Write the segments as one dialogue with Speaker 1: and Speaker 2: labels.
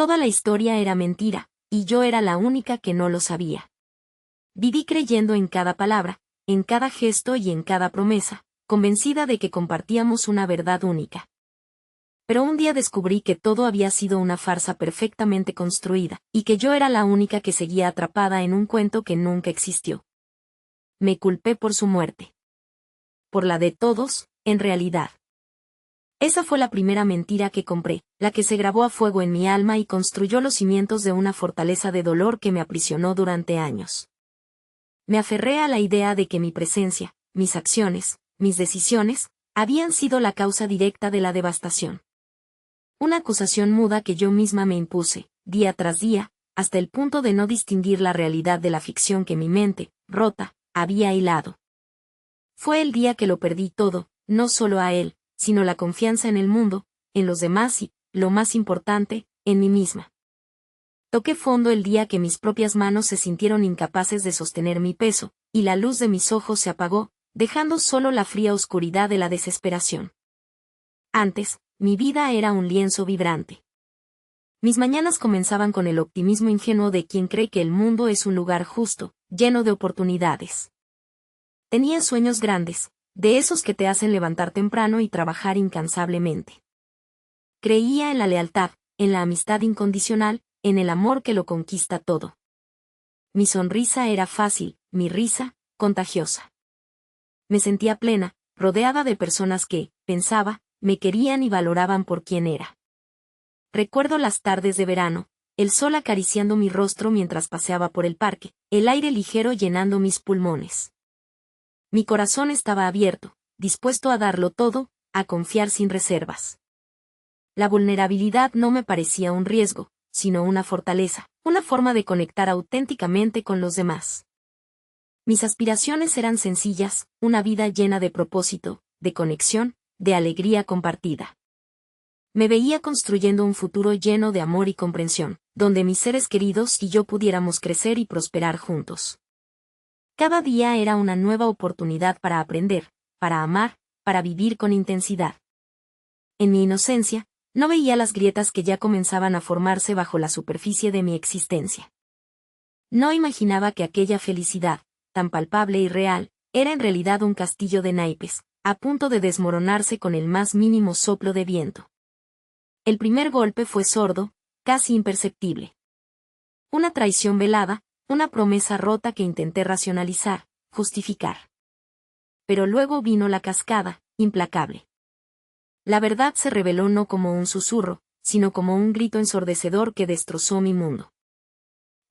Speaker 1: Toda la historia era mentira, y yo era la única que no lo sabía. Viví creyendo en cada palabra, en cada gesto y en cada promesa, convencida de que compartíamos una verdad única. Pero un día descubrí que todo había sido una farsa perfectamente construida, y que yo era la única que seguía atrapada en un cuento que nunca existió. Me culpé por su muerte. Por la de todos, en realidad. Esa fue la primera mentira que compré, la que se grabó a fuego en mi alma y construyó los cimientos de una fortaleza de dolor que me aprisionó durante años. Me aferré a la idea de que mi presencia, mis acciones, mis decisiones, habían sido la causa directa de la devastación. Una acusación muda que yo misma me impuse, día tras día, hasta el punto de no distinguir la realidad de la ficción que mi mente, rota, había hilado. Fue el día que lo perdí todo, no solo a él, sino la confianza en el mundo, en los demás y, lo más importante, en mí misma. Toqué fondo el día que mis propias manos se sintieron incapaces de sostener mi peso, y la luz de mis ojos se apagó, dejando solo la fría oscuridad de la desesperación. Antes, mi vida era un lienzo vibrante. Mis mañanas comenzaban con el optimismo ingenuo de quien cree que el mundo es un lugar justo, lleno de oportunidades. Tenía sueños grandes, de esos que te hacen levantar temprano y trabajar incansablemente. Creía en la lealtad, en la amistad incondicional, en el amor que lo conquista todo. Mi sonrisa era fácil, mi risa, contagiosa. Me sentía plena, rodeada de personas que, pensaba, me querían y valoraban por quien era. Recuerdo las tardes de verano, el sol acariciando mi rostro mientras paseaba por el parque, el aire ligero llenando mis pulmones. Mi corazón estaba abierto, dispuesto a darlo todo, a confiar sin reservas. La vulnerabilidad no me parecía un riesgo, sino una fortaleza, una forma de conectar auténticamente con los demás. Mis aspiraciones eran sencillas, una vida llena de propósito, de conexión, de alegría compartida. Me veía construyendo un futuro lleno de amor y comprensión, donde mis seres queridos y yo pudiéramos crecer y prosperar juntos. Cada día era una nueva oportunidad para aprender, para amar, para vivir con intensidad. En mi inocencia, no veía las grietas que ya comenzaban a formarse bajo la superficie de mi existencia. No imaginaba que aquella felicidad, tan palpable y real, era en realidad un castillo de naipes, a punto de desmoronarse con el más mínimo soplo de viento. El primer golpe fue sordo, casi imperceptible. Una traición velada, una promesa rota que intenté racionalizar, justificar. Pero luego vino la cascada, implacable. La verdad se reveló no como un susurro, sino como un grito ensordecedor que destrozó mi mundo.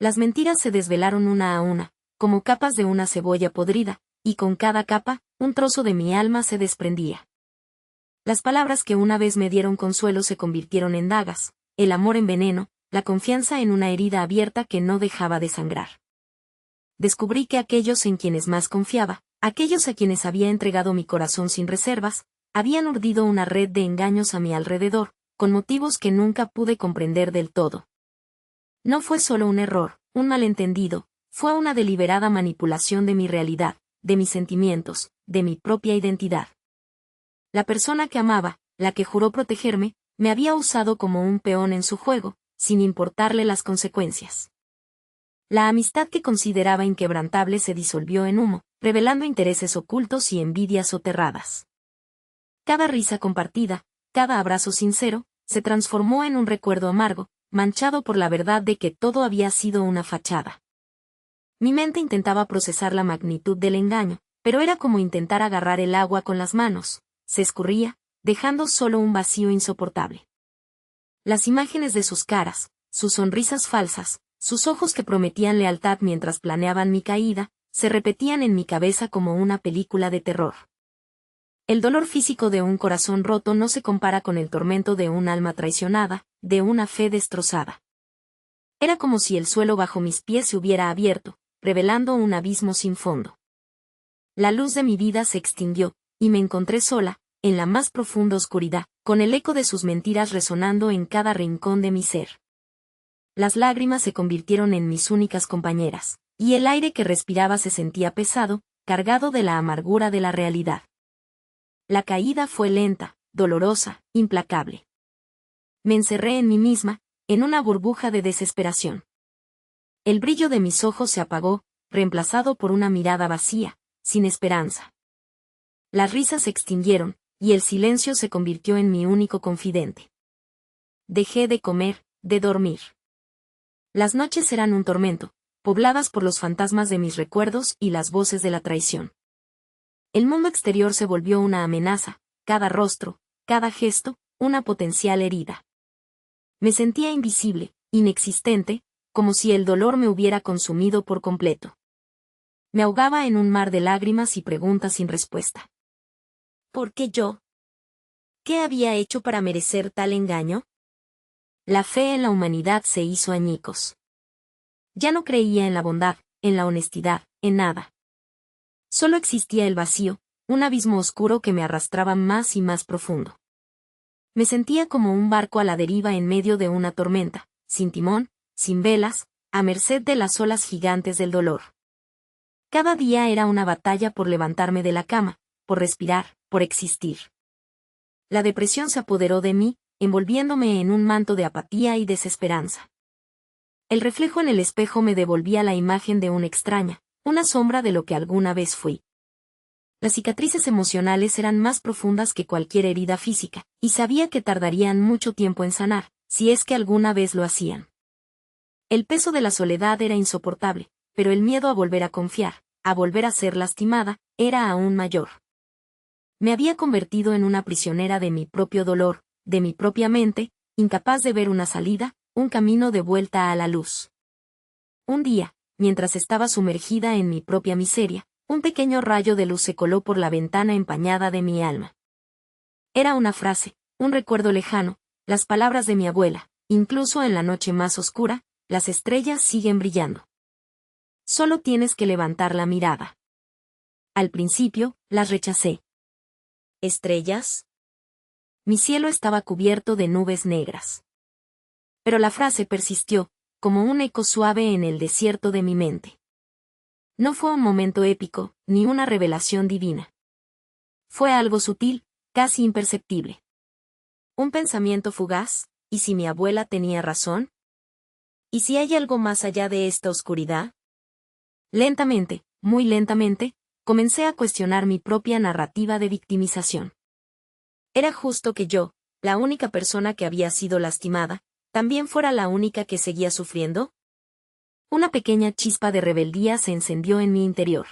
Speaker 1: Las mentiras se desvelaron una a una, como capas de una cebolla podrida, y con cada capa, un trozo de mi alma se desprendía. Las palabras que una vez me dieron consuelo se convirtieron en dagas, el amor en veneno, la confianza en una herida abierta que no dejaba de sangrar. Descubrí que aquellos en quienes más confiaba, aquellos a quienes había entregado mi corazón sin reservas, habían urdido una red de engaños a mi alrededor, con motivos que nunca pude comprender del todo. No fue solo un error, un malentendido, fue una deliberada manipulación de mi realidad, de mis sentimientos, de mi propia identidad. La persona que amaba, la que juró protegerme, me había usado como un peón en su juego, sin importarle las consecuencias. La amistad que consideraba inquebrantable se disolvió en humo, revelando intereses ocultos y envidias soterradas. Cada risa compartida, cada abrazo sincero, se transformó en un recuerdo amargo, manchado por la verdad de que todo había sido una fachada. Mi mente intentaba procesar la magnitud del engaño, pero era como intentar agarrar el agua con las manos, se escurría, dejando solo un vacío insoportable. Las imágenes de sus caras, sus sonrisas falsas, sus ojos que prometían lealtad mientras planeaban mi caída, se repetían en mi cabeza como una película de terror. El dolor físico de un corazón roto no se compara con el tormento de un alma traicionada, de una fe destrozada. Era como si el suelo bajo mis pies se hubiera abierto, revelando un abismo sin fondo. La luz de mi vida se extinguió, y me encontré sola, en la más profunda oscuridad, con el eco de sus mentiras resonando en cada rincón de mi ser. Las lágrimas se convirtieron en mis únicas compañeras, y el aire que respiraba se sentía pesado, cargado de la amargura de la realidad. La caída fue lenta, dolorosa, implacable. Me encerré en mí misma, en una burbuja de desesperación. El brillo de mis ojos se apagó, reemplazado por una mirada vacía, sin esperanza. Las risas se extinguieron, y el silencio se convirtió en mi único confidente. Dejé de comer, de dormir. Las noches eran un tormento, pobladas por los fantasmas de mis recuerdos y las voces de la traición. El mundo exterior se volvió una amenaza, cada rostro, cada gesto, una potencial herida. Me sentía invisible, inexistente, como si el dolor me hubiera consumido por completo. Me ahogaba en un mar de lágrimas y preguntas sin respuesta. ¿Por qué yo? ¿Qué había hecho para merecer tal engaño? La fe en la humanidad se hizo añicos. Ya no creía en la bondad, en la honestidad, en nada. Solo existía el vacío, un abismo oscuro que me arrastraba más y más profundo. Me sentía como un barco a la deriva en medio de una tormenta, sin timón, sin velas, a merced de las olas gigantes del dolor. Cada día era una batalla por levantarme de la cama, por respirar, por existir. La depresión se apoderó de mí, envolviéndome en un manto de apatía y desesperanza. El reflejo en el espejo me devolvía la imagen de una extraña, una sombra de lo que alguna vez fui. Las cicatrices emocionales eran más profundas que cualquier herida física, y sabía que tardarían mucho tiempo en sanar, si es que alguna vez lo hacían. El peso de la soledad era insoportable, pero el miedo a volver a confiar, a volver a ser lastimada, era aún mayor. Me había convertido en una prisionera de mi propio dolor, de mi propia mente, incapaz de ver una salida, un camino de vuelta a la luz. Un día, mientras estaba sumergida en mi propia miseria, un pequeño rayo de luz se coló por la ventana empañada de mi alma. Era una frase, un recuerdo lejano, las palabras de mi abuela, incluso en la noche más oscura, las estrellas siguen brillando. Solo tienes que levantar la mirada. Al principio, las rechacé. ¿Estrellas? Mi cielo estaba cubierto de nubes negras. Pero la frase persistió, como un eco suave en el desierto de mi mente. No fue un momento épico, ni una revelación divina. Fue algo sutil, casi imperceptible. Un pensamiento fugaz, ¿y si mi abuela tenía razón? ¿Y si hay algo más allá de esta oscuridad? Lentamente, muy lentamente, comencé a cuestionar mi propia narrativa de victimización. ¿Era justo que yo, la única persona que había sido lastimada, también fuera la única que seguía sufriendo? Una pequeña chispa de rebeldía se encendió en mi interior.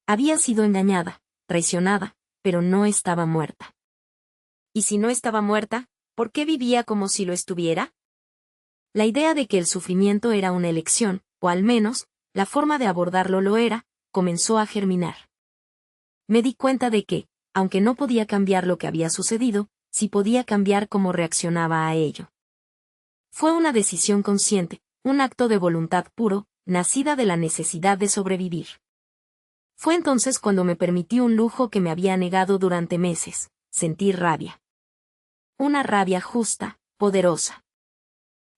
Speaker 1: Había sido engañada, traicionada, pero no estaba muerta. ¿Y si no estaba muerta, por qué vivía como si lo estuviera? La idea de que el sufrimiento era una elección, o al menos, la forma de abordarlo lo era, comenzó a germinar. Me di cuenta de que, aunque no podía cambiar lo que había sucedido, sí podía cambiar cómo reaccionaba a ello. Fue una decisión consciente, un acto de voluntad puro, nacida de la necesidad de sobrevivir. Fue entonces cuando me permití un lujo que me había negado durante meses, sentir rabia. Una rabia justa, poderosa.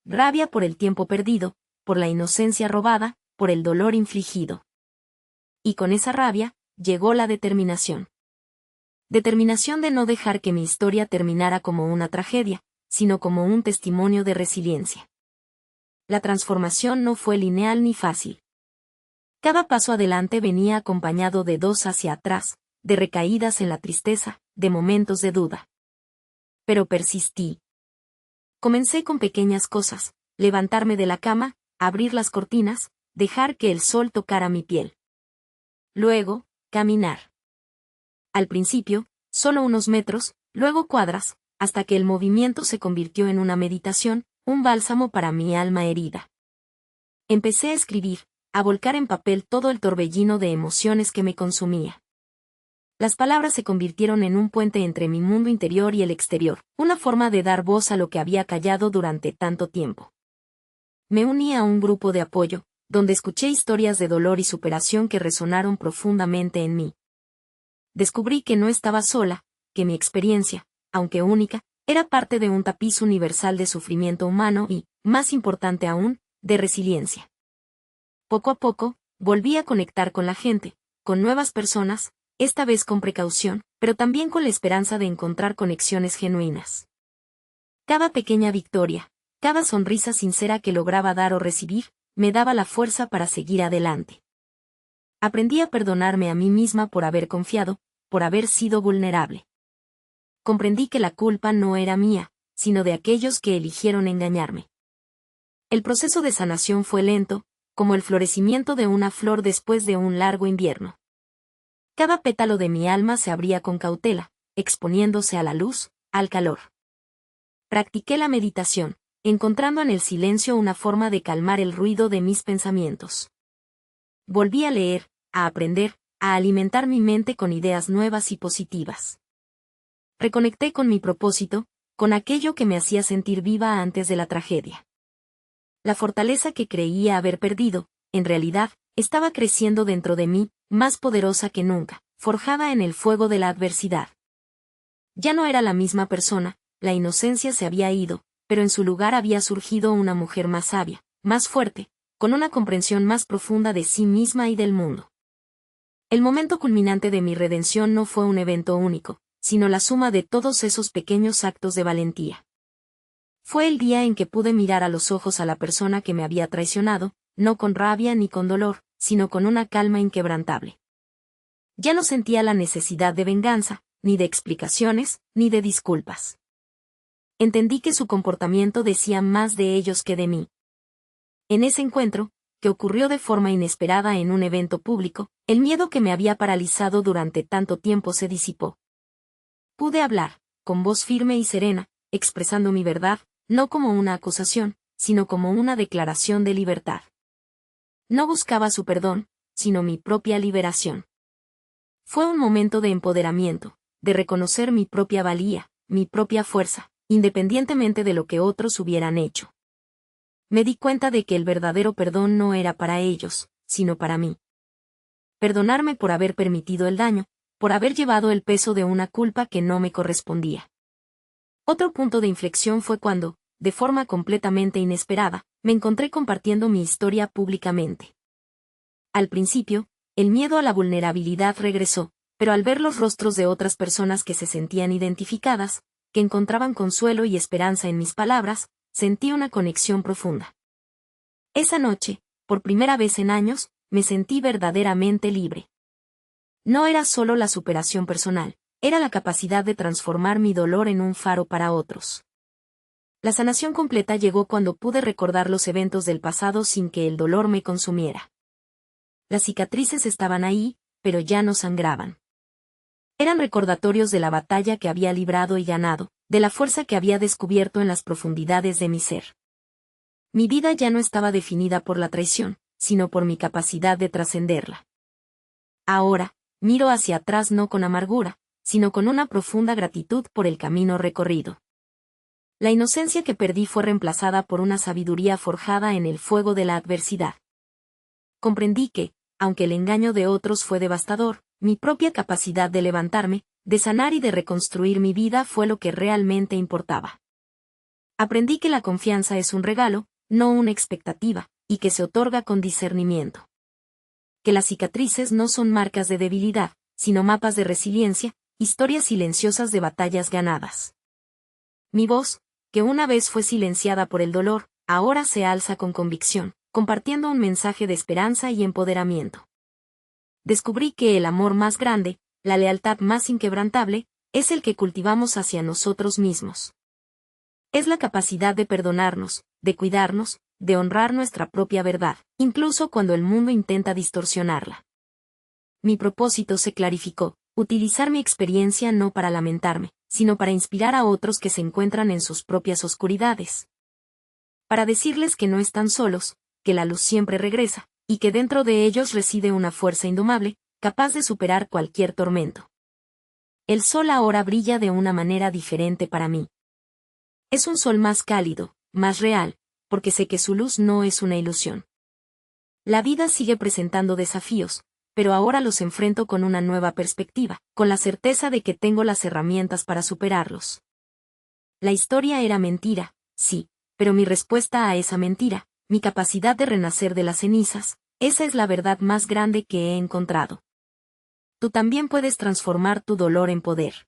Speaker 1: Rabia por el tiempo perdido, por la inocencia robada, por el dolor infligido. Y con esa rabia, llegó la determinación. Determinación de no dejar que mi historia terminara como una tragedia, sino como un testimonio de resiliencia. La transformación no fue lineal ni fácil. Cada paso adelante venía acompañado de dos hacia atrás, de recaídas en la tristeza, de momentos de duda. Pero persistí. Comencé con pequeñas cosas, levantarme de la cama, abrir las cortinas, dejar que el sol tocara mi piel. Luego, caminar. Al principio, solo unos metros, luego cuadras, hasta que el movimiento se convirtió en una meditación, un bálsamo para mi alma herida. Empecé a escribir, a volcar en papel todo el torbellino de emociones que me consumía. Las palabras se convirtieron en un puente entre mi mundo interior y el exterior, una forma de dar voz a lo que había callado durante tanto tiempo. Me uní a un grupo de apoyo, donde escuché historias de dolor y superación que resonaron profundamente en mí. Descubrí que no estaba sola, que mi experiencia, aunque única, era parte de un tapiz universal de sufrimiento humano y, más importante aún, de resiliencia. Poco a poco, volví a conectar con la gente, con nuevas personas, esta vez con precaución, pero también con la esperanza de encontrar conexiones genuinas. Cada pequeña victoria, Cada sonrisa sincera que lograba dar o recibir, me daba la fuerza para seguir adelante. Aprendí a perdonarme a mí misma por haber confiado, por haber sido vulnerable. Comprendí que la culpa no era mía, sino de aquellos que eligieron engañarme. El proceso de sanación fue lento, como el florecimiento de una flor después de un largo invierno. Cada pétalo de mi alma se abría con cautela, exponiéndose a la luz, al calor. Practiqué la meditación, encontrando en el silencio una forma de calmar el ruido de mis pensamientos. Volví a leer, a aprender, a alimentar mi mente con ideas nuevas y positivas. Reconecté con mi propósito, con aquello que me hacía sentir viva antes de la tragedia. La fortaleza que creía haber perdido, en realidad, estaba creciendo dentro de mí, más poderosa que nunca, forjada en el fuego de la adversidad. Ya no era la misma persona, la inocencia se había ido, pero en su lugar había surgido una mujer más sabia, más fuerte, con una comprensión más profunda de sí misma y del mundo. El momento culminante de mi redención no fue un evento único, sino la suma de todos esos pequeños actos de valentía. Fue el día en que pude mirar a los ojos a la persona que me había traicionado, no con rabia ni con dolor, sino con una calma inquebrantable. Ya no sentía la necesidad de venganza, ni de explicaciones, ni de disculpas. Entendí que su comportamiento decía más de ellos que de mí. En ese encuentro, que ocurrió de forma inesperada en un evento público, el miedo que me había paralizado durante tanto tiempo se disipó. Pude hablar, con voz firme y serena, expresando mi verdad, no como una acusación, sino como una declaración de libertad. No buscaba su perdón, sino mi propia liberación. Fue un momento de empoderamiento, de reconocer mi propia valía, mi propia fuerza, independientemente de lo que otros hubieran hecho. Me di cuenta de que el verdadero perdón no era para ellos, sino para mí. Perdonarme por haber permitido el daño, por haber llevado el peso de una culpa que no me correspondía. Otro punto de inflexión fue cuando, de forma completamente inesperada, me encontré compartiendo mi historia públicamente. Al principio, el miedo a la vulnerabilidad regresó, pero al ver los rostros de otras personas que se sentían identificadas, que encontraban consuelo y esperanza en mis palabras, sentí una conexión profunda. Esa noche, por primera vez en años, me sentí verdaderamente libre. No era solo la superación personal, era la capacidad de transformar mi dolor en un faro para otros. La sanación completa llegó cuando pude recordar los eventos del pasado sin que el dolor me consumiera. Las cicatrices estaban ahí, pero ya no sangraban. Eran recordatorios de la batalla que había librado y ganado, de la fuerza que había descubierto en las profundidades de mi ser. Mi vida ya no estaba definida por la traición, sino por mi capacidad de trascenderla. Ahora, miro hacia atrás no con amargura, sino con una profunda gratitud por el camino recorrido. La inocencia que perdí fue reemplazada por una sabiduría forjada en el fuego de la adversidad. Comprendí que, aunque el engaño de otros fue devastador, mi propia capacidad de levantarme, de sanar y de reconstruir mi vida fue lo que realmente importaba. Aprendí que la confianza es un regalo, no una expectativa, y que se otorga con discernimiento. Que las cicatrices no son marcas de debilidad, sino mapas de resiliencia, historias silenciosas de batallas ganadas. Mi voz, que una vez fue silenciada por el dolor, ahora se alza con convicción, compartiendo un mensaje de esperanza y empoderamiento. Descubrí que el amor más grande, la lealtad más inquebrantable, es el que cultivamos hacia nosotros mismos. Es la capacidad de perdonarnos, de cuidarnos, de honrar nuestra propia verdad, incluso cuando el mundo intenta distorsionarla. Mi propósito se clarificó, utilizar mi experiencia no para lamentarme, sino para inspirar a otros que se encuentran en sus propias oscuridades. Para decirles que no están solos, que la luz siempre regresa, y que dentro de ellos reside una fuerza indomable, capaz de superar cualquier tormento. El sol ahora brilla de una manera diferente para mí. Es un sol más cálido, más real, porque sé que su luz no es una ilusión. La vida sigue presentando desafíos, pero ahora los enfrento con una nueva perspectiva, con la certeza de que tengo las herramientas para superarlos. La historia era mentira, sí, pero mi respuesta a esa mentira, mi capacidad de renacer de las cenizas, esa es la verdad más grande que he encontrado. Tú también puedes transformar tu dolor en poder.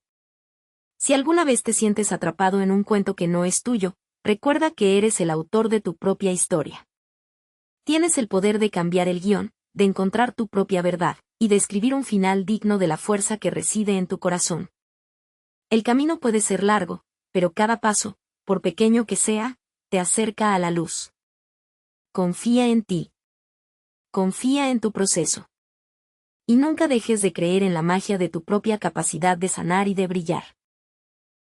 Speaker 1: Si alguna vez te sientes atrapado en un cuento que no es tuyo, Recuerda que eres el autor de tu propia historia. Tienes el poder de cambiar el guión, de encontrar tu propia verdad, y de escribir un final digno de la fuerza que reside en tu corazón. El camino puede ser largo, pero cada paso, por pequeño que sea, te acerca a la luz. Confía en ti. Confía en tu proceso. Y nunca dejes de creer en la magia de tu propia capacidad de sanar y de brillar.